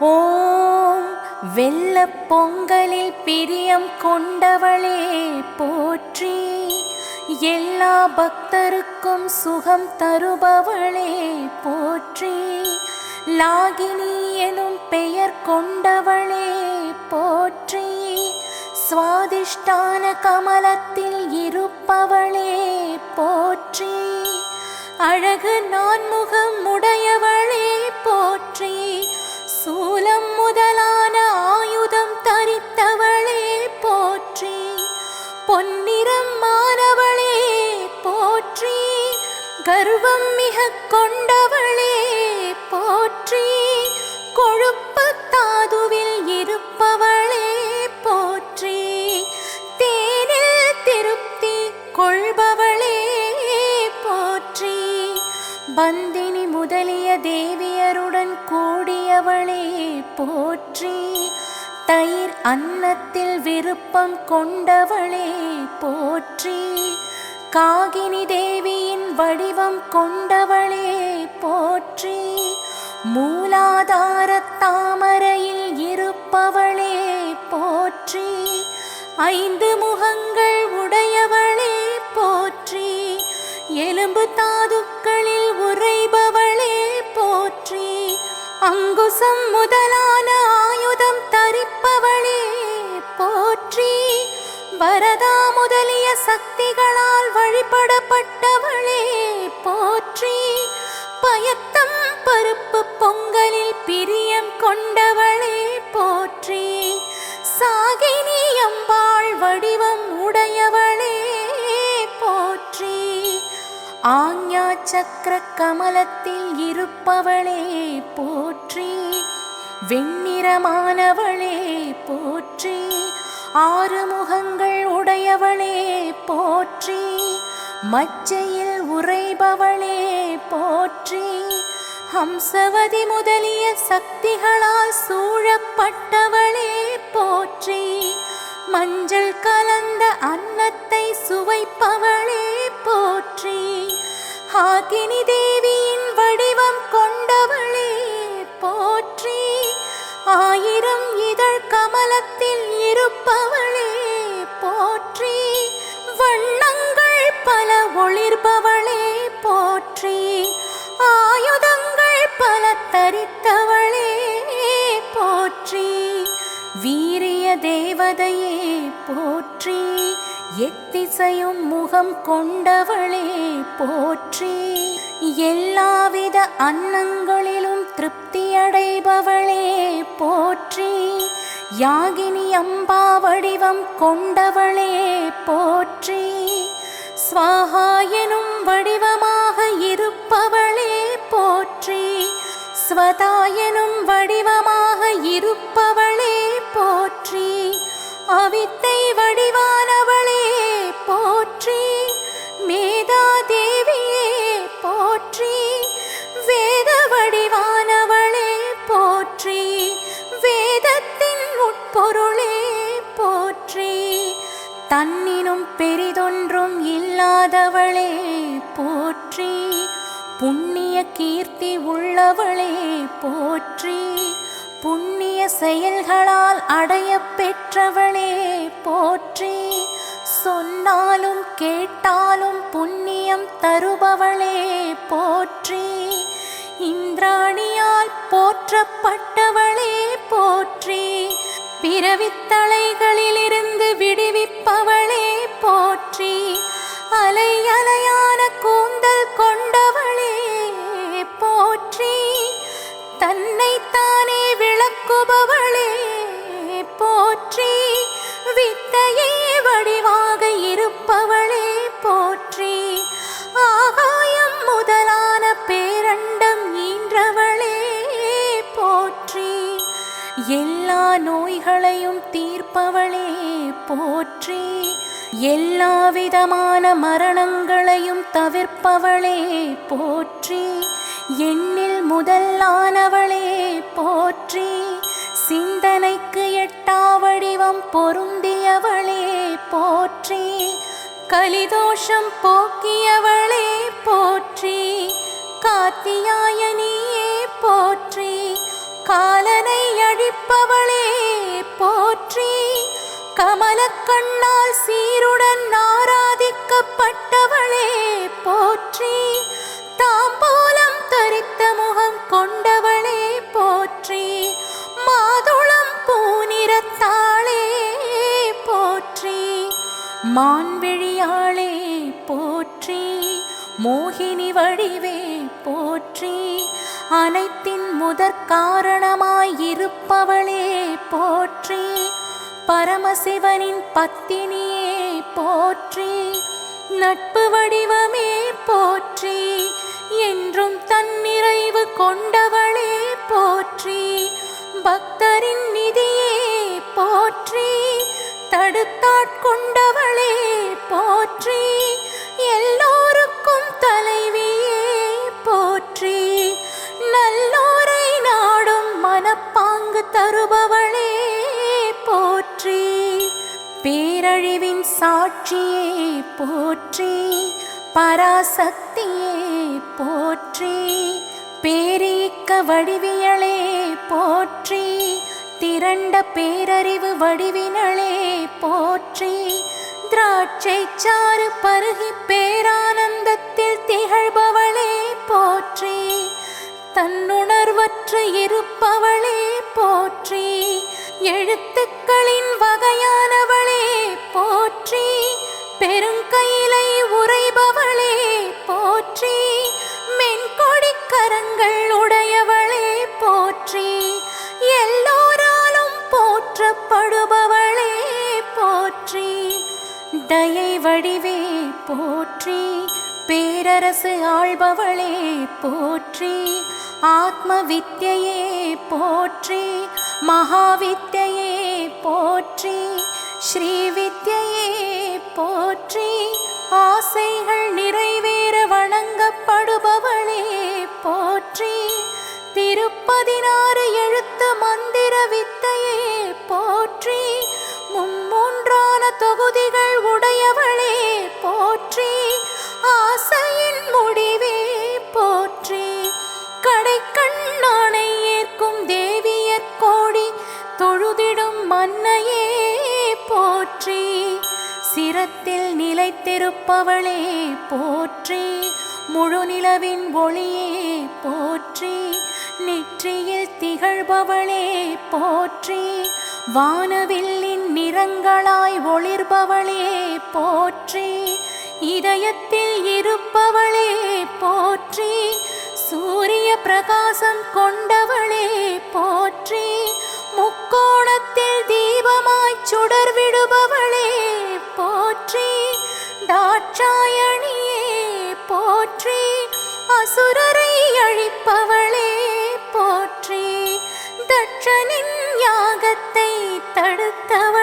ஓம் வெள்ளப் பொங்கலில் பிரியம் கொண்டவளே போற்றி. எல்லா பக்தருக்கும் சுகம் தருபவளே போற்றி. லாகினி எனும் பெயர் கொண்டவளே போற்றி. சுவாதிஷ்டான கமலத்தில் இருப்பவளே போற்றி. அழகு நான்முகம் உடையவளே போற்றி. சூலம் முதலான ஆயுதம் தரித்தவளே போற்றி. பொன்னிறம் மானவளே போற்றி. கர்வம் மிக கொண்டவளே போற்றி. கொழுப்பு தாதுவில் இருப்பவளே போற்றி. தேனில் திருப்தி கொள்பவளே போற்றி. பந்தினி முதலிய தேவியருடன் கூடியவளே போற்றி. தயிர் அன்னத்தில் விருப்பம் கொண்டவளே போற்றி. காகினி தேவியின் வடிவம் கொண்டவளே போற்றி. மூலாதார தாமரையில் இருப்பவளே போற்றி. 5 முகங்கள் உடையவளே போற்றி. எலும்பு தாதுக்களில் உறைபவளே போற்றி. அங்குசம் முதலான ஆயுதம் தரிப்பவளே போற்றி. வரதா முதலிய சக்திகளால் வழிபடப்பட்டவளே போற்றி. பயத்தம் பருப்பு பொங்கலில் பிரியம் கொண்டவளே போற்றி. சாகினி அம்பாள் வடிவம் உடையவளே போற்றி. ஆஞ்ஞா சக்கர கமலத்தில் இருப்பவளே போற்றி. வெண்ணிறமானவளே போற்றி. 6 முகங்கள் உடையவளே போற்றி. மச்சையில் உறைபவளே போற்றி. ஹம்சவதி முதலிய சக்திகளால் சூழப்பட்டவளே போற்றி. மஞ்சள் கலந்த அன்னத்தை சுவைப்பவளே போற்றி. ஆகினி தேவியின் வடிவம் கொண்டவளே போற்றி. 1000 இதழ் கமலத்தில் இருப்பவளே போற்றி. வண்ணங்கள் பல ஒளிர்பவளே போற்றி. ஆயுதங்கள் பல தரித்தவளே போற்றி. வீரிய தேவதையே போற்றி. எத்திசையும் முகம் கொண்டவளே போற்றி. எல்லாவித அன்னங்களிலும் திருப்தியடைபவளே போற்றி. யாகினி அம்பா வடிவம் கொண்டவளே போற்றி. ஸ்வாஹா எனும் வடிவமாக இருப்பவளே போற்றி. ஸ்வதா எனும் வடிவமாக இருப்பவளே போற்றி. அவித்தை வடிவானவளே போற்றி. மேதா தேவியே போற்றி. வேத வடிவானவளே போற்றி. வேதத்தின் உட்பொருளே போற்றி. தன்னினும் பெரிதொன்றும் இல்லாதவளே போற்றி. புண்ணிய கீர்த்தி உள்ளவளே போற்றி. புண்ணிய செயல்களால் அடைய பெற்றவளே போற்றி. சொன்னாலும் கேட்டாலும் புண்ணியம் தருபவளே போற்றி. இந்திராணியால் போற்றப்பட்டவளே போற்றி. பிறவித்தலைகளிலிருந்து விடுவிப்பவளே போற்றி. அலை அலையான கூந்தல் கொண்டவளே போற்றி. தன்னைத்தானே விளக்குபவளே போற்றி. வித்தையே வடிவாக இருப்பவளே போற்றி. ஆகாயம் முதலான பேரண்டம் ஈன்றவளே போற்றி. எல்லா நோய்களையும் தீர்ப்பவளே போற்றி. எல்லா விதமான மரணங்களையும் தவிர்ப்பவளே போற்றி. எண்ணில் முதலானவளே போற்றி. சிந்தனைக்கு எட்டா வடிவம் பொருந்தியவளே போற்றி. கலிதோஷம் போக்கியவளே போற்றி. காத்தியாயனியே போற்றி. காலனை அளிப்பவளே போற்றி. கமலக்கண்ணால் சீருடன் ஆராதிக்கப்பட்டவளே போற்றி. தாம்பூலம் தரித்த முகம் கொண்டவளே போற்றி. மாதுளம் பூநிறத்தாளே போற்றி. மான்விழியாளே போற்றி. மோகினி வடிவே போற்றி. அனைத்தின் முதற் காரணமாயிருப்பவளே போற்றி. பரமசிவனின் பத்தினியே போற்றி. நட்பு வடிவமே போற்றி. என்றும் தன்னிறைவு கொண்டவளே போற்றி. பக்தரின் நிதியே போற்றி. தடுத்தாட்கொண்டவளே போற்றி. எல்லோருக்கும் தலைவியே போற்றி. நல்லோரை நாடும் மனப்பாங்கு தருபவளே போற்றி. பேரழிவின் சாட்சியே போற்றி. பராசக்தியே போற்றி. பேரியக்க வடிவியலே போற்றி. திரண்ட பேரறிவு வடிவினளே போற்றி. திராட்சை சாறு பருகி பேரானந்தத்தில் திகழ்பவளே போற்றி. தன்னுணர்வற்று இருப்பவளே போற்றி. எழுத்துக்களின் வகையானவளே போற்றி. பெருங்கயிலை உறைபவளே போற்றி. மென்கொடி கரங்கள் உடையவளே போற்றி. எல்லோராலும் போற்றப்படுபவளே போற்றி. தயை வடிவே போற்றி. பேரரசு ஆள்பவளே போற்றி. ஆத்ம வித்யையே போற்றி. மகாவித்யையே போற்றி. ஸ்ரீ வித்யையே போற்றி. ஆசைகள் நிறைவேற வணங்கப்படுபவளே போற்றி. திருப்பதினாறு எழுத்து மந்திர வித்தையே போற்றி. மும்மூன்றான தொகுதிகள் உடையவளே போற்றி. ஆசையின் முடிவே போற்றி. கடைக்கண்ணானை ஏற்கும் தேவியர் கோடி தொழுதிடும் மன்னையே போற்றி. சிரத்தில் நிலைத்திருப்பவளே போற்றி. முழு நிலவின் ஒளியே போற்றி. நெற்றியில் திகழ்பவளே போற்றி. வானவில்லின் நிறங்களாய் ஒளிர்பவளே போற்றி. இதயத்தில் இருப்பவளே போற்றி. சூரிய பிரகாசம் கொண்டவளே போற்றி. முக்கோணத்தில் தீபமாய் சுடர் விடுபவளே போற்றி. தாட்சாயணியே போற்றி. அசுரரை அழிப்பவளே போற்றி. தட்சனின் யாகத்தை தடுத்தவளே